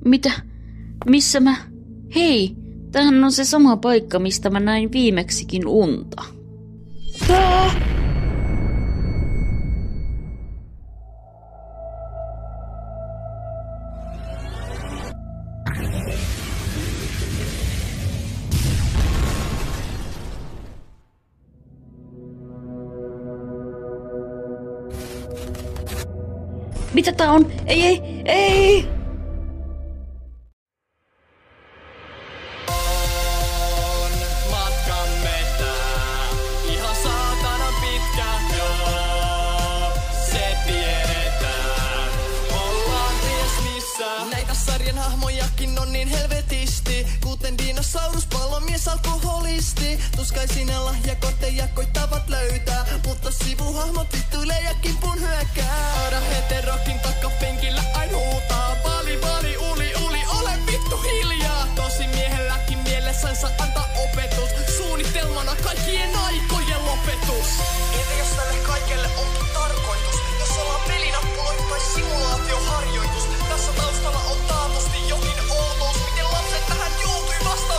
Mitä? Missä mä? Hei, tämähän on se sama paikka, mistä mä näin viimeksikin unta. Mitä tää on? Ei! Matkamme tää ihan saatanan pitkä, joo, se tiedetään. Ollaan ties missä. Näitä sarjan hahmojakin on niin helvetisti, kuten dinosaurus, palomies, alkoholisti. Tuskaisin ja lahjakortteja koittavat löytää, mutta sivuhahmot vittuilee ja kimpun hyökkää. Aina heterokin takapenkillä aina huutaa, vali, uli, ole vittu hiljaa. Tosi miehelläkin mielessänsä antaa opetus, suunnitelmana kaikkien aikojen lopetus. Entä jos tälle kaikelle onkin tarkoitus, jos ollaan pelinappuloita tai simulaatioharjoitus? Tässä taustalla on taatusti jokin outous, miten lapset tähän joutui vasta.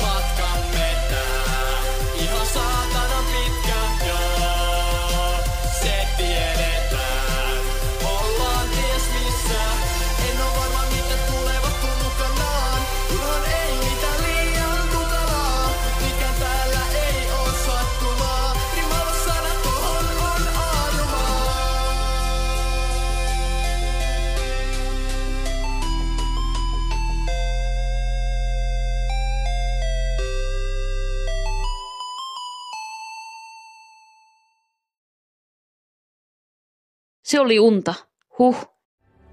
Matkamme tää ihan saatanan pitkä, joo, se tiedetään. Ollaan ties missä, en oo varma mitä tulevat mukanaan. Kunhan ei mitään liian tukalaa, mikään täällä ei oo sattumaa. Rimaava sana tohon on aadumaa. Se oli unta.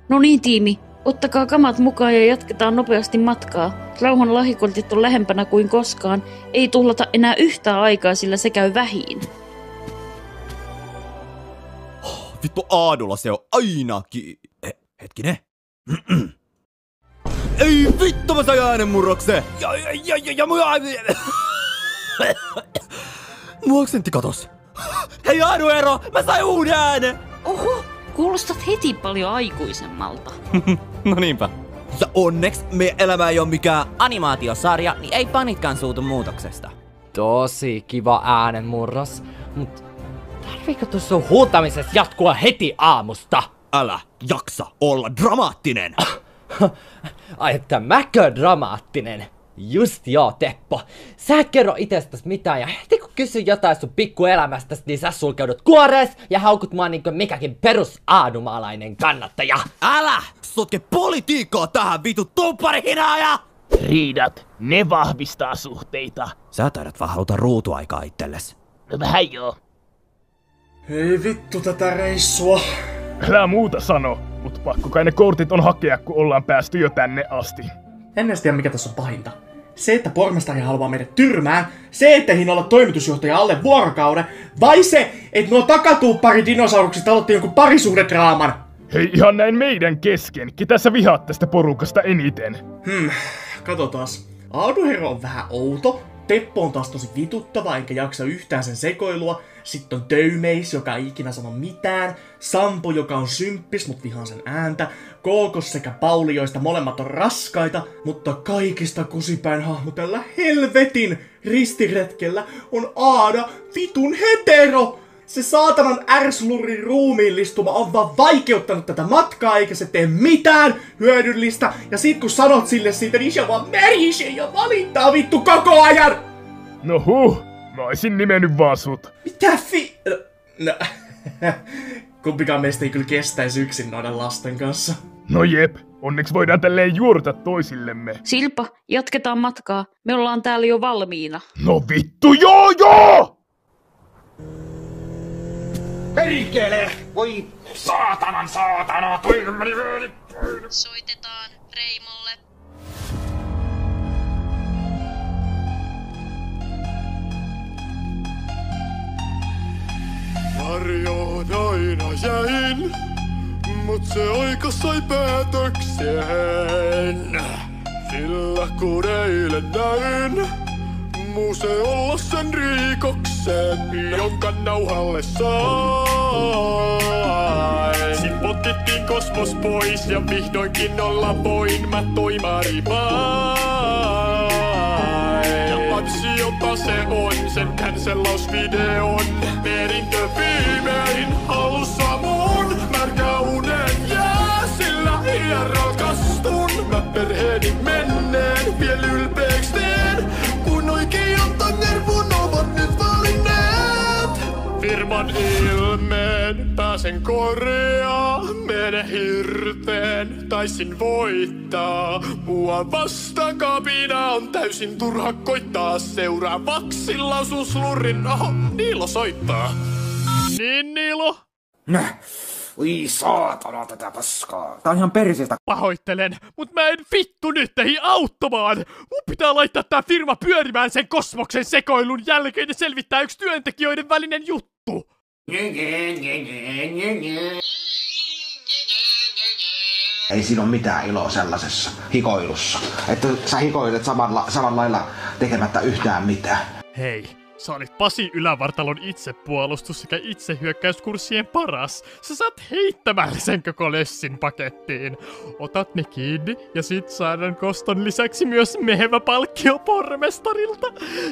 No niin, tiimi. Ottakaa kamat mukaan ja jatketaan nopeasti matkaa. Rauhan lahjakortit on lähempänä kuin koskaan. Ei tuhlata enää yhtään aikaa, sillä se käy vähiin. Vittu aadulla se on ainakin... Hetkinen. Ei vittu mä sain äänenmurroksen! Ja mun mun aksentti katos. Hei Aadu-ero, mä sain uuden äänen! Oho, kuulostat heti paljon aikuisemmalta. No niinpä. Ja onneksi meidän elämä ei oo mikään animaatiosarja, niin ei panitkaan suutu muutoksesta. Tosi kiva äänenmurros, mut tarviiko tuossa huutamisessa jatkua heti aamusta? Älä jaksa olla dramaattinen! Ai että mäkö dramaattinen? Just joo, Teppo. Sä et kerro itsestäs mitään ja heti kun kysyn jotain sun pikkuelämästäsi, niin sä sulkeudut kuorees ja haukut mua niinkö mikäkin perus aadumaalainen kannattaja. Älä sotke politiikkaa tähän vitu tumpparihinaaja! Riidat, ne vahvistaa suhteita. Sä taidat vaan haluta ruutuaikaa itsellesi. No vähän joo. Ei vittu tätä reissua. Älä muuta sano, mut pakko kai ne kortit on hakea, kun ollaan päästy jo tänne asti. En edes tiedä mikä tässä on pahinta. Se, että pormestari haluaa meidät tyrmään, se, että hin olla toimitusjohtaja alle vuorokauden, vai se, että nuo takatuuppari dinosauruksista aloitti jonkun parisuhdedraaman. Hei, ihan näin meidän kesken. Ketä sä vihaat tästä porukasta eniten? Katsotaas. Aaduhero on vähän outo. Teppo on taas tosi vituttava, enkä jaksa yhtään sen sekoilua. Sitten on Töymeis, joka ei ikinä sano mitään. Sampo, joka on symppis, mut vihaan sen ääntä. Kookos sekä Pauli, joista molemmat on raskaita. Mutta kaikista kusipäin hahmo tällä helvetin ristiretkellä on Aada, vitun hetero! Se saatanan ärslurin ruumiillistuma on vaan vaikeuttanut tätä matkaa, eikä se tee mitään hyödyllistä. Ja sit kun sanot sille siitä, niin se vaan merisee ja valittaa vittu koko ajan! No mä oisin nimennyt vaan sut. Mitä No, kumpikaan meistä ei kyllä kestäisi yksin noiden lasten kanssa. No jep, onneksi voidaan tälleen juorta toisillemme. Silpa, jatketaan matkaa. Me ollaan täällä jo valmiina. No vittu, joo! Perkele! Voi saatana! Soitetaan Reimolle. Varjoon aina jäin, mut se aika sai päätöksen. Sillä kun eilen näin museolla sen riikoksen, jonka nauhalle sai. Potkittiin kosmos pois ja vihdoinkin olla voin mä toimari vain. Ja ansiota se on sen cancellausvideon perintö viimein halussa mun. Märkä unen jää, sillä iän rakastun. Mä perheeni menneen viel ylpeäks teen, kun oikein tangervun ovat nyt valinneet. Firman ilmeen pääsen korjaa, mene hirteen, taisin voittaa. Mua vastaan kapina on täysin turha koittaa. Seuraavaksi lausun slurin, oho, Niilo soittaa. Niin Niilo? Oi saatana tätä paskaa. Tää on ihan perseestä. Pahoittelen, mut mä en vittu nyt teihin auttamaan. Mun pitää laittaa tää firma pyörimään sen kosmoksen sekoilun jälkeen ja selvittää yksi työntekijöiden välinen juttu. Ei siinä ole mitään iloa sellaisessa hikoilussa. Että sä hikoilet samalla lailla tekemättä yhtään mitään. Hei, sä olit Pasi Ylävartalon itsepuolustus sekä itsehyökkäyskurssien paras. Sä saat heittämällisen koko lössin pakettiin. Otat ne kiinni ja sit saadaan koston lisäksi myös mehevä palkkio pormestarilta.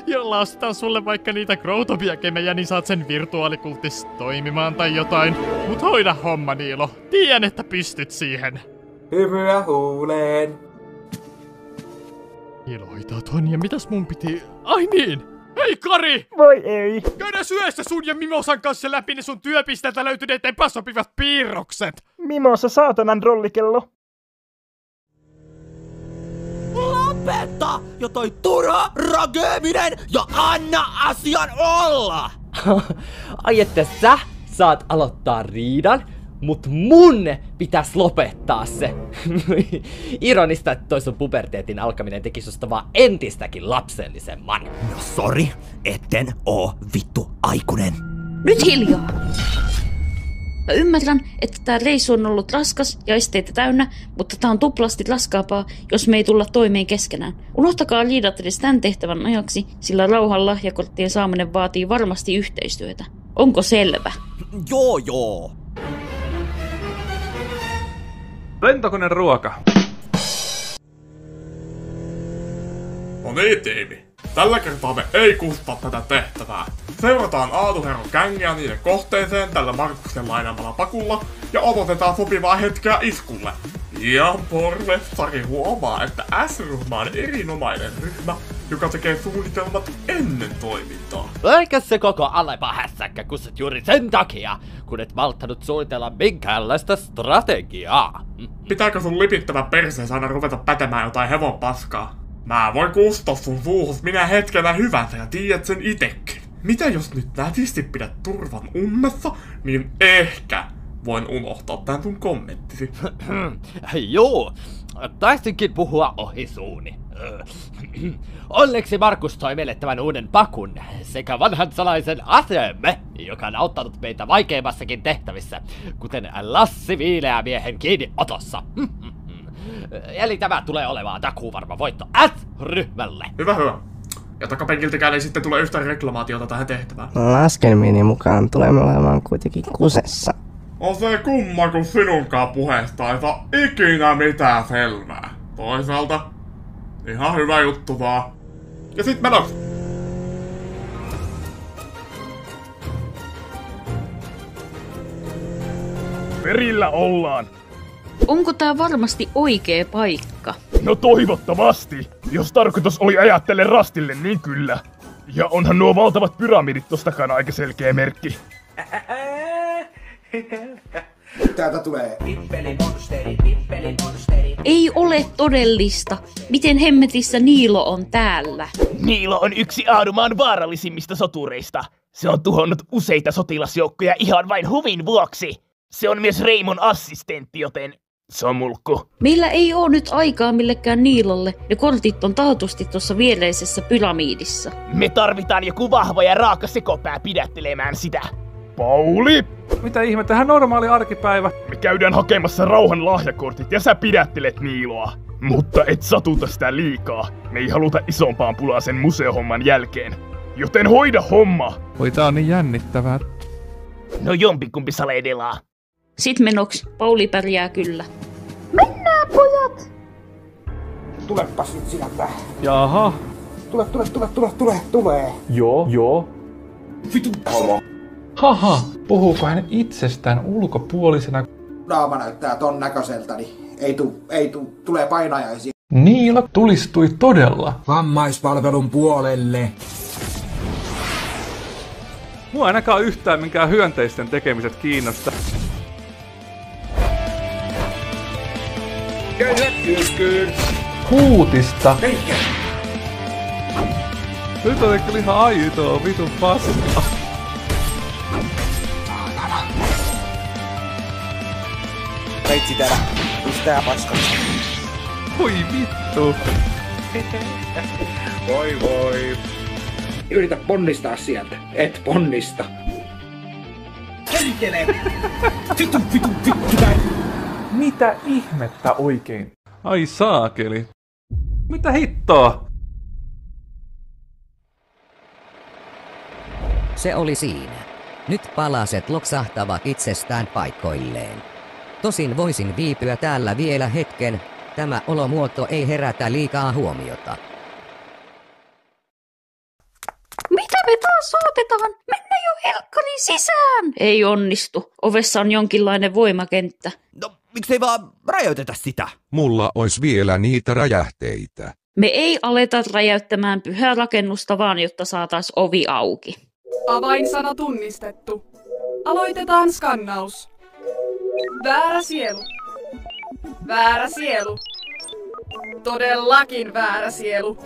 Jolla ostetaan sulle vaikka niitä groutopia kemejä, niin saat sen virtuaalikultis toimimaan tai jotain. Mut hoida homma, Niilo. Tiedän, että pystyt siihen. Hymyä huuleen. Niilo hoitaa ton ja mitäs mun piti... Ai niin! Hei Kari! Voi ei. Käydään syössä sun ja Mimosan kanssa läpi ne sun työpisteeltä löytyneet epäsopivat piirrokset! Mimosa saatanan rollikello. Lopeta jo toi turha rageeminen ja anna asian olla! Ai että sä saat aloittaa riidan, mut mun pitäis lopettaa se. Ironista, että toi sun puberteetin alkaminen teki susta vaan entistäkin lapsellisemman. No sori, etten oo vittu aikuinen. Nyt hiljaa! Mä ymmärrän, että tää reissu on ollut raskas ja esteitä täynnä, mutta tää on tuplasti raskaampaa, jos me ei tulla toimeen keskenään. Unohtakaa riidat edes tän tehtävän ajaksi, sillä rauhan lahjakorttien saaminen vaatii varmasti yhteistyötä. Onko selvä? Joo. Lentokoneen ruoka. No niin, tiimi. Tällä kertaa me ei kusta tätä tehtävää. Seurataan Aatuherron gängiä niiden kohteeseen tällä Markuksen lainaamalla pakulla ja odotetaan sopivaa hetkeä iskulle. Ja pormestari huomaa, että S-ryhmä on erinomainen ryhmä, joka tekee suunnitelmat ennen toimintaa. Eikä se koko Alepa hässäkkä kusset juuri sen takia, kun et malttanut suunnitella minkäänlaista strategiaa. Pitääkö sun lipittävä perseensä aina ruveta pätemään jotain hevon paskaa? Mä voin kustaa sun suuhus minä hetkenä hyvänsä ja tiedät sen itekin. Mitä jos nyt nätisti pidät turvan ummessa, niin ehkä voin unohtaa tän sun kommenttisi. Joo, taisinkin puhua ohi suuni. Onneksi Markus toi meille tämän uuden pakun sekä vanhan salaisen aseemme, joka on auttanut meitä vaikeimmassakin tehtävissä, kuten Lassi Viileämiehen kiinniotossa. Eli tämä tulee olemaan takuuvarma voitto S-ryhmälle. Hyvä. Ja takapenkiltäkään ei sitten tule yhtään reklamaatiota tähän tehtävään. Laskelmieni mukaan tulemme olemaan kuitenkin kusessa. On se kumma, kun sinunkaan puheesta ei saa ikinä mitään selvää. Toisaalta ihan hyvä juttu vaan. Ja sit menossa! Perillä ollaan. Onko tää varmasti oikea paikka? No toivottavasti. Jos tarkoitus oli ajattele rastille, niin kyllä. Ja onhan nuo valtavat pyramidit tosta takana aika selkeä merkki. Täältä tulee pippelimonsteri. Ei ole todellista. Miten hemmetissä Niilo on täällä? Niilo on yksi Aadumaan vaarallisimmista sotureista. Se on tuhonnut useita sotilasjoukkoja ihan vain huvin vuoksi. Se on myös Reimon assistentti, joten se on mulkku. Meillä ei oo nyt aikaa millekään Niilolle. Ne kortit on taatusti tuossa viereisessä pyramiidissa. Me tarvitaan joku vahva ja raaka sekopää pidättelemään sitä. Pauli! Mitä ihmettä, tähän normaali arkipäivä. Me käydään hakemassa rauhan lahjakortit ja sä pidättelet Niiloa. Mutta et satuta sitä liikaa. Me ei haluta isompaan pulaa sen museohomman jälkeen. Joten hoida homma! Oi, tää on niin jännittävää. No jompikumpi sale edelaa. Sit menoks, Pauli pärjää kyllä. Mennään, pojat! Tulepas nyt sieltä. Jaha. Tule. Joo. Vitu homo. Haha, puhuuko hän itsestään ulkopuolisena? Naama näyttää ton näköiseltä, niin ei tuu, tulee painajaisia. Niila tulistui todella. Vammaispalvelun puolelle. Mua ainakaan yhtään minkään hyönteisten tekemiset kiinnosta. Huutista. Eikä. Nyt oli kyllä ihan aitoa vitun paskaa. Veitsi täällä. Pistää paskasta. Voi vittu. Voi. Yritä ponnistaa sieltä. Et ponnista. Heikele! Vittu. Mitä ihmettä oikein? Ai saakeli. Mitä hittoa? Se oli siinä. Nyt palaset loksahtavat itsestään paikoilleen. Tosin voisin viipyä täällä vielä hetken. Tämä olomuoto ei herätä liikaa huomiota. Mitä me taas otetaan? Mennä jo helkkari sisään! Ei onnistu. Ovessa on jonkinlainen voimakenttä. No, miksei vaan räjäytetä sitä? Mulla ois vielä niitä räjähteitä. Me ei aleta räjäyttämään pyhää rakennusta vaan, jotta saatais ovi auki. Avainsana tunnistettu. Aloitetaan skannaus. Väärä sielu. Väärä sielu. Todellakin väärä sielu.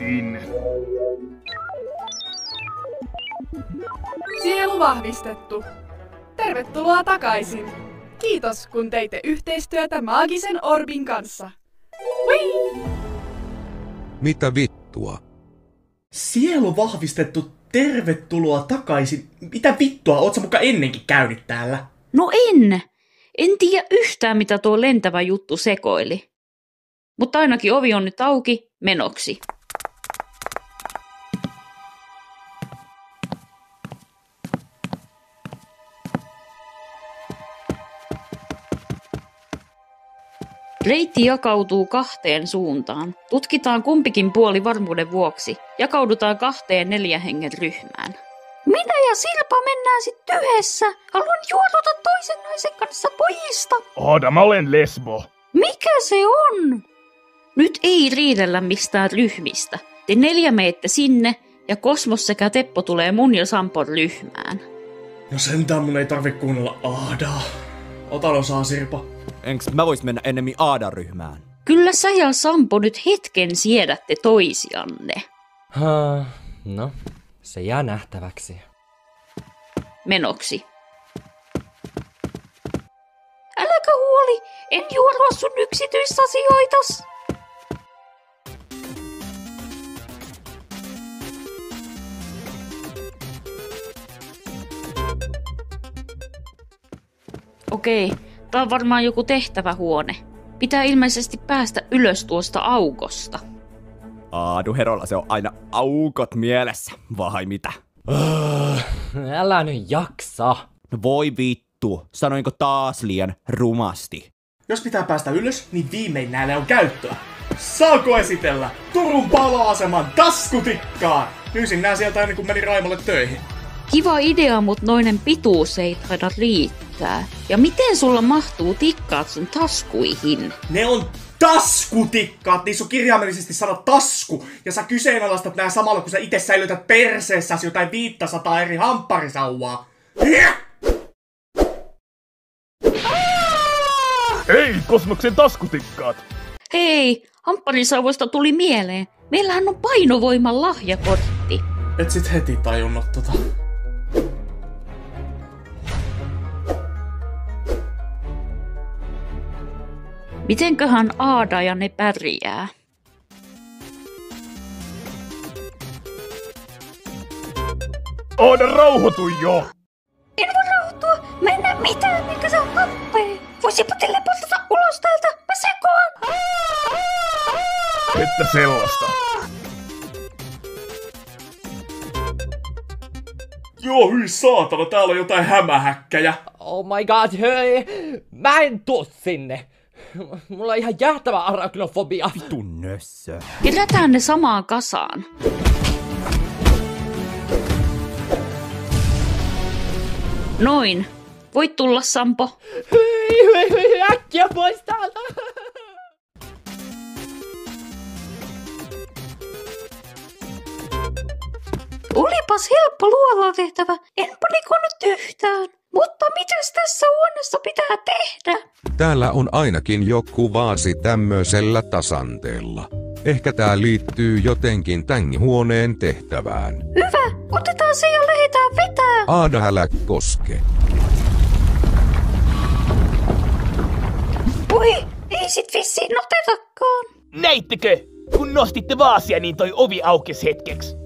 Sielu vahvistettu. Tervetuloa takaisin. Kiitos, kun teitte yhteistyötä maagisen orbin kanssa. Hui! Mitä vittua? Sielu vahvistettu, tervetuloa takaisin. Mitä vittua, oot sä muka ennenkin käynyt täällä? No en tiedä yhtään mitä tuo lentävä juttu sekoili. Mutta ainakin ovi on nyt auki, menoksi. Reitti jakautuu 2 suuntaan. Tutkitaan kumpikin puoli varmuuden vuoksi. Jakaudutaan 2 4 hengen ryhmään. Minä ja Sirpa mennään sit yhdessä. Haluan juoruta toisen naisen kanssa pojista. Oota, mä olen lesbo. Mikä se on? Nyt ei riidellä mistään ryhmistä. Te 4 meette sinne ja Kosmos sekä Teppo tulee mun ja Sampon ryhmään. No sentään mun ei tarvi kuunnella Aadaa. Otan osaa, Sirpa. Enks mä vois mennä ennemmin Aadan ryhmään? Kyllä sä ja Sampo nyt hetken siedätte toisianne. No, se jää nähtäväksi. Menoksi. Äläkä huoli, en juorua sun yksityisasioitas. Okei, tää on varmaan joku tehtävähuone. Pitää ilmeisesti päästä ylös tuosta aukosta. Aaduherolla se on aina aukot mielessä, vai mitä? Älä nyt jaksa. No voi vittu, sanoinko taas liian rumasti? Jos pitää päästä ylös, niin viimein näille on käyttöä. Saako esitellä Turun paloaseman taskutikkaa? Pyysin nää sieltä ennen kuin meni Raimolle töihin. Kiva idea, mut noinen pituus ei taida riittää. Ja miten sulla mahtuu tikkaat sun taskuihin? Ne on taskutikkaat, niissä on kirjaimellisesti sana tasku. Ja sä kyseenalaistat nää samalla, kun sä itse säilytät perseessäsi jotain 500 eri hampparisauvaa. Hei, Kosmoksen taskutikkaat! Hei, hampparisauvoista tuli mieleen. Meillähän on painovoiman lahjakortti. Et sit heti tajunnut tota. Mitenköhän Aada ja ne pärjää? Aada, rauhoitu jo! En voi rauhoittua. Mä en näe mitään, minkä se on happea. Voisipa teleportata ulos täältä. Mä sekoan. Että sellaista. Joo, hyi saatana, täällä on jotain hämähäkkäjä. Oh my god, hei! Mä en tuu sinne! Mulla on ihan jäätävä arachnofobia. Vitun nössö. Kerätään ne samaan kasaan. Noin. Voit tulla, Sampo. Hyi, äkkiä pois täältä! Olipas helppo luolatehtävä, en panikoinut yhtään. Mutta mitäs tässä huoneessa pitää tehdä? Täällä on ainakin joku vaasi tämmöisellä tasanteella. Ehkä tää liittyy jotenkin tän huoneen tehtävään. Hyvä, otetaan se ja lähdetään vetää. Aada, älä koske. Voi, ei sit vissiin otetakaan. Näittekö? Kun nostitte vaasia, niin toi ovi aukesi hetkeksi.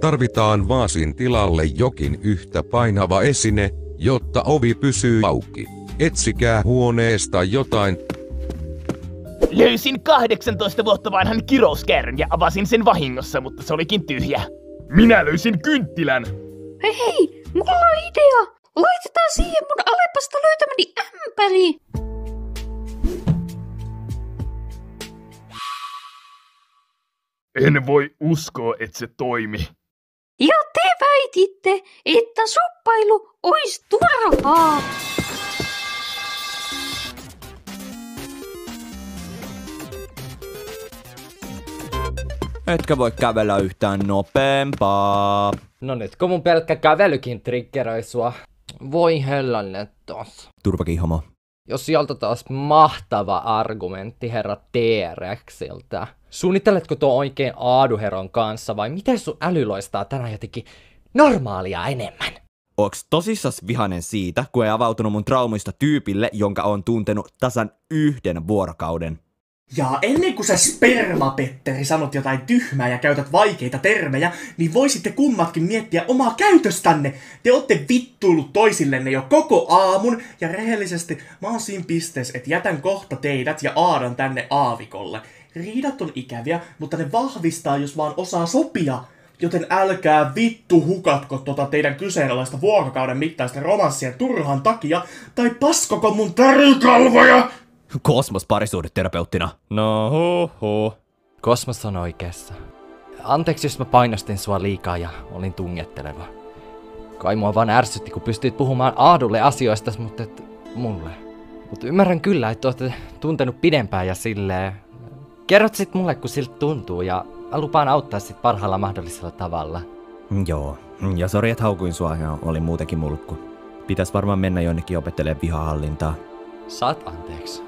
Tarvitaan vaasin tilalle jokin yhtä painava esine, jotta ovi pysyy auki. Etsikää huoneesta jotain. Löysin 18 vuotta vanhan kirouskärryn ja avasin sen vahingossa, mutta se olikin tyhjä. Minä löysin kynttilän. Hei, mulla on idea. Laitetaan siihen mun Alepasta löytämäni ämpäri. En voi uskoa, että se toimi. Ja te väititte, että suppailu ois turhaa. Etkä voi kävellä yhtään nopeampaa. No nyt kun mun pelkkä kävelykin triggeröi sua. Voi hellanne tos. Turvakihomo. Jos sieltä taas mahtava argumentti herra T-Rexiltä. Suunnitteletko tuo oikein Aaduheron kanssa vai miten sun äly loistaa tänään jotenkin normaalia enemmän? Onks tosissas vihanen siitä, kun ei avautunut mun traumista tyypille, jonka on tuntenut tasan 1 vuorokauden? Ja ennen kuin sä spermapetteri sanot jotain tyhmää ja käytät vaikeita termejä, niin voisitte kummatkin miettiä omaa käytöstänne. Te ootte vittuillut toisillenne jo koko aamun, ja rehellisesti mä oon siinä pisteessä, että jätän kohta teidät ja Aadan tänne aavikolle. Riidat on ikäviä, mutta ne vahvistaa, jos vaan osaa sopia. Joten älkää vittu hukatko tota teidän kyseenalaista vuorokauden mittaista romanssia turhan takia, tai paskoko mun tärikalvoja! Kosmos parisuhdeterapeuttina. No hoho. Kosmos on oikeassa. Anteeksi, jos mä painostin sua liikaa ja olin tungetteleva. Kai mua vaan ärsytti, kun pystyit puhumaan Aadulle asioista, mutta et mulle. Mutta ymmärrän kyllä, että olette tuntenut pidempään ja silleen. Kerrot sit mulle, kun siltä tuntuu ja mä lupaan auttaa sit parhaalla mahdollisella tavalla. Joo, ja sori, että haukuin sua ja oli muutenkin mulkku. Pitäis varmaan mennä jonnekin opettelemaan vihahallintaa. Saat anteeksi.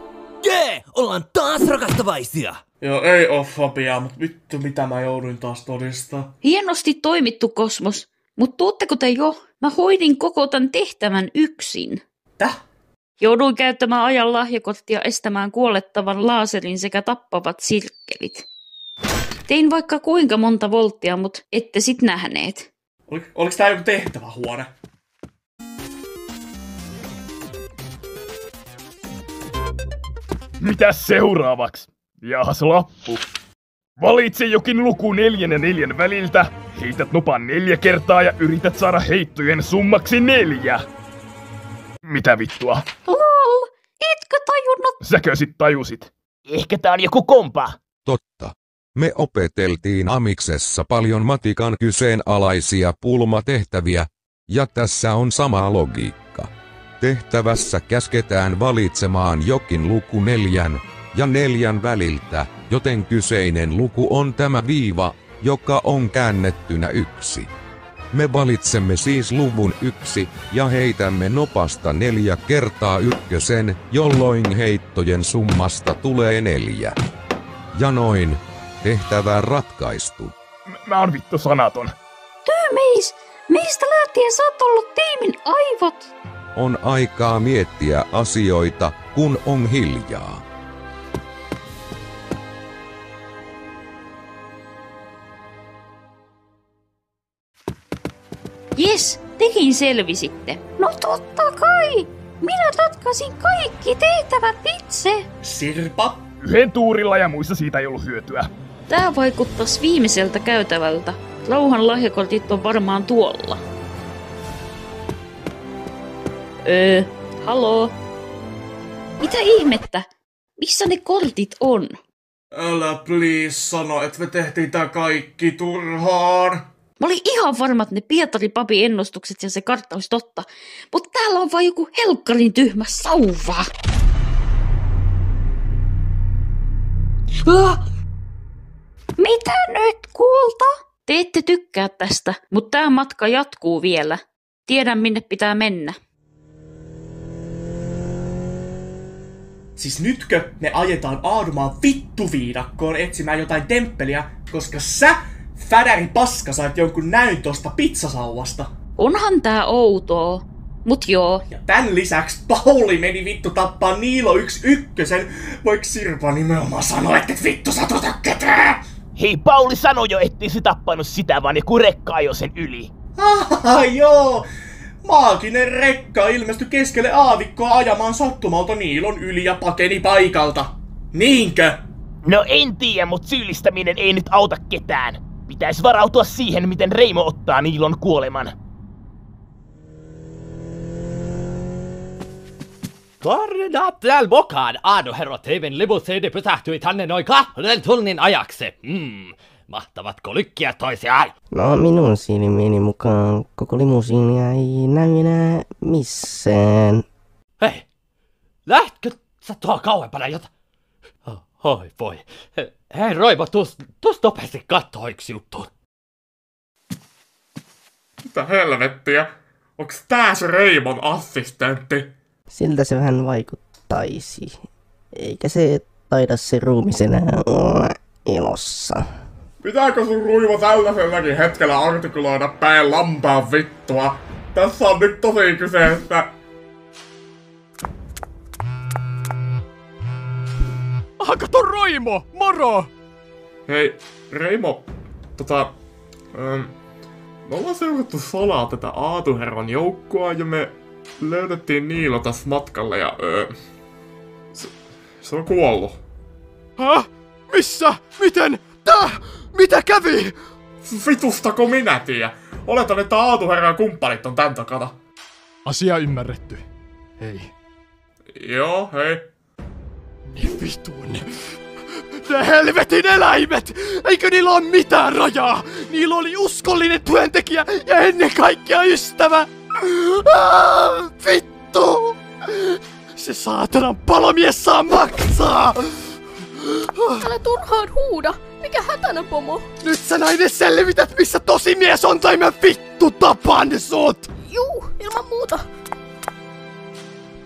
Jee! Ollaan taas rakastavaisia! Joo, ei oo fobiaa, mut vittu mitä mä jouduin taas todistaa. Hienosti toimittu, Kosmos. Mut tuutteko te jo? Mä hoidin koko tän tehtävän yksin. Täh? Jouduin käyttämään ajan lahjakorttia estämään kuolettavan laaserin sekä tappavat sirkkelit. Tein vaikka kuinka monta volttia, mut ette sit nähneet. Oliks tää joku tehtävähuone? Mitäs seuraavaksi? Jahas lappu. Valitse jokin luku 4 ja 4 väliltä, heität nopan 4 kertaa ja yrität saada heittojen summaksi 4. Mitä vittua? Lol, etkö tajunnut? Säkö sit tajusit? Ehkä tää on joku kompa. Totta. Me opeteltiin Amiksessa paljon matikan kyseenalaisia pulmatehtäviä, ja tässä on sama logiikka. Tehtävässä käsketään valitsemaan jokin luku 4 ja 4 väliltä, joten kyseinen luku on tämä viiva, joka on käännettynä 1. Me valitsemme siis luvun 1 ja heitämme nopasta 4 kertaa 1, jolloin heittojen summasta tulee 4. Ja noin, tehtävä ratkaistu. Mä oon vittu sanaton. Tyymeis, mistä lähtien sä oot ollut tiimin aivot? On aikaa miettiä asioita, kun on hiljaa. Jes, tekin selvisitte. No totta kai! Minä ratkaisin kaikki tehtävät itse. Sirpa? 1 tuurilla ja muissa siitä ei ollut hyötyä. Tää vaikuttas viimeiseltä käytävältä. Rauhan lahjakortit on varmaan tuolla. Haloo? Mitä ihmettä? Missä ne kortit on? Älä please sano, että me tehtiin tää kaikki turhaan. Mä olin ihan varma, että ne Pietari-papin ennustukset ja se kartta olisi totta. Mutta täällä on vaan joku helkkarin tyhmä sauva. Mitä nyt, kulta? Te ette tykkää tästä, mutta tää matka jatkuu vielä. Tiedän, minne pitää mennä. Siis nytkö me ajetaan Aadumaan vittuviidakkoon etsimään jotain temppeliä, koska sä, fädäri paska, sait jonkun näyn tosta pizzasauvasta? Onhan tää outoa, mut joo. Ja tän lisäksi Pauli meni vittu tappaa Niilo 1-1. Voiko Sirpa nimenomaan sanoa, että vittu satuta ketään? Hei, Pauli sanoi jo, ettei se tappanut sitä, vaan joku rekka ajoi sen yli. Joo! Maaginen rekka ilmestyi keskelle aavikkoa ajamaan sattumalta Niilon yli ja pakeni paikalta. Niinkö? No en tiedä, mut syyllistäminen ei nyt auta ketään. Pitäis varautua siihen, miten Reimo ottaa Niilon kuoleman. Tervetuloa mukaan! Aaduherro TV:n limusiini pysähtyi tänne noin 2 tunnin ajaksi. Mahtavatko lykkiä toisiaan? No minun silmieni mukaan koko limusiinia ei näy enää missään. Hei! Lähtkö sä tuo kauempana jota? Oi voi. Hei Roivo, tuus nopeasti kattoo yksi juttu. Mitä helvettiä? Onks tää se Reimon assistentti? Siltä se vähän vaikuttaisi. Eikä se taida se ruumis enää olla elossa. Pitääkö sun Ruivo tällaisellakin hetkellä artikuloida päin lampaan vittua? Tässä on nyt tosi kyseessä. Kato Roimo! Moro! Hei, Reimo, me ollaan seurattu salaa tätä Aatuherran joukkoa ja me löydettiin Niilo tässä matkalla ja se on kuollut. Häh? Missä? Miten? Mitä kävi? Vitustako minä tiedä? Oletan, että Aatuherran kumppanit on tän takana. Asia ymmärretty. Hei. Joo, hei. Niin vitun. Ne helvetin eläimet! Eikö niillä ole mitään rajaa? Niillä oli uskollinen työntekijä ja ennen kaikkea ystävä. Vittu! Se saatanan palomies saa maksaa! Älä turhaan huuda! Mikä hätänä, pomo? Nyt sä nainen selvität, missä tosimies on, tai mä vittu tapan sut! Juu, ilman muuta.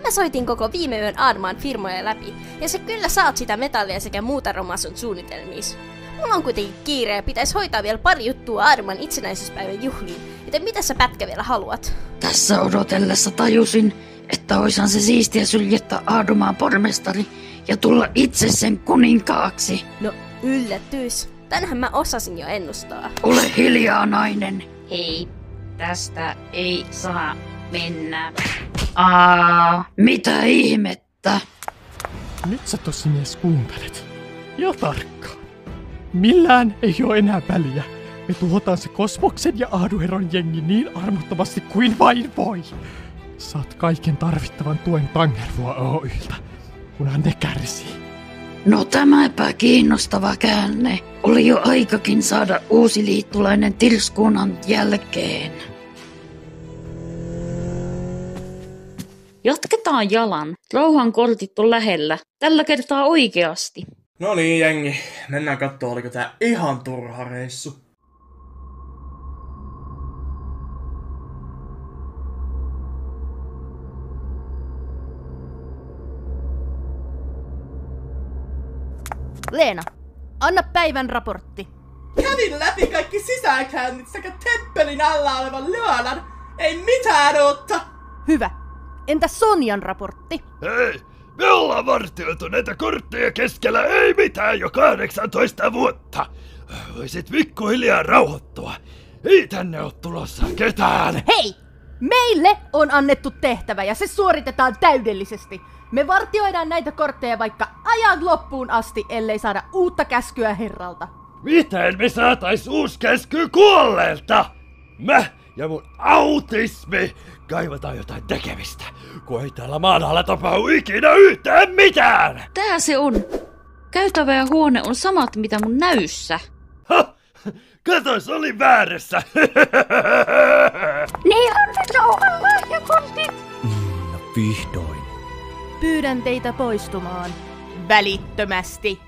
Mä soitin koko viime yön Aardmaan firmoja läpi, ja sä kyllä saat sitä metallia sekä muuta romaa sun suunnitelmiis. Mulla on kuitenkin kiire ja pitäis hoitaa vielä pari juttua Aardmaan itsenäisyyspäivän juhliin, joten mitä sä pätkä vielä haluat? Tässä odotellessa tajusin, että oishan se siistiä syljettää Aadumaan pormestari ja tulla itse sen kuninkaaksi. No yllätys. Tänhän mä osasin jo ennustaa. Ole hiljaa, nainen. Ei, tästä ei saa mennä. Mitä ihmettä? Nyt sä tosimies kuuntelet. Ja tarkkaan. Millään ei oo enää väliä. Me tuhotaan se Kosmoksen ja Aaduherron jengi niin armottomasti kuin vain voi. Saat kaiken tarvittavan tuen Tangervuo Oyltä, kunhan ne kärsii. No tämäpä kiinnostava käänne. Oli jo aikakin saada uusi liittolainen Tirskunan jälkeen. Jatketaan jalan. Rauhan kortit on lähellä. Tällä kertaa oikeasti. No niin, jengi. Mennään kattoo, oliko tää ihan turha reissu. Leena, anna päivän raportti. Kävin läpi kaikki sisäänkäynnit sekä temppelin alla olevan lyölän. Ei mitään uutta. Hyvä. Entä Sonjan raportti? Hei, me ollaan vartioitu näitä kortteja keskellä ei mitään jo 18 vuotta. Voisit pikkuhiljaa rauhoittua. Ei tänne oo tulossa ketään. Hei! Meille on annettu tehtävä ja se suoritetaan täydellisesti. Me vartioidaan näitä kortteja vaikka ajan loppuun asti, ellei saada uutta käskyä herralta. Miten me saatais uusi käsky kuolleelta? Mä ja mun autismi kaivataan jotain tekemistä, kun ei täällä maan alla tapahdu ikinä yhtään mitään! Tää se on. Käytävä ja huone on samat mitä mun näyssä. Katois, olin väärässä! Niillä on nyt rauhan lahjakortit! No vihdoin. Pyydän teitä poistumaan. Välittömästi.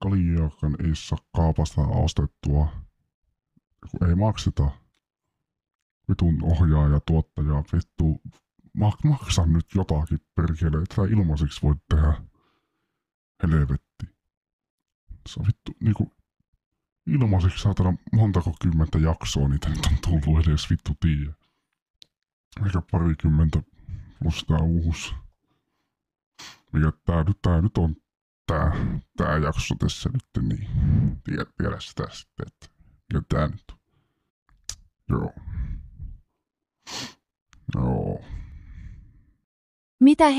Kaliakan ei saa kaapasta ostettua, kun ei makseta. Vitun ohjaaja, tuottaja, vittu. Maksa nyt jotakin perkele, et sä ilmaiseksi voit tehdä. Helvetti. Se on vittu niinku ilmaiseksi saatana montako kymmentä jaksoa niitä nyt on tullut edes vittu tiedä. Eikä parikymmentä plus tää uusi. Mikä tää nyt on tää jakso tässä nyt, niin tiedä sitä sitten, että mikä tää nyt on. Joo. Mitä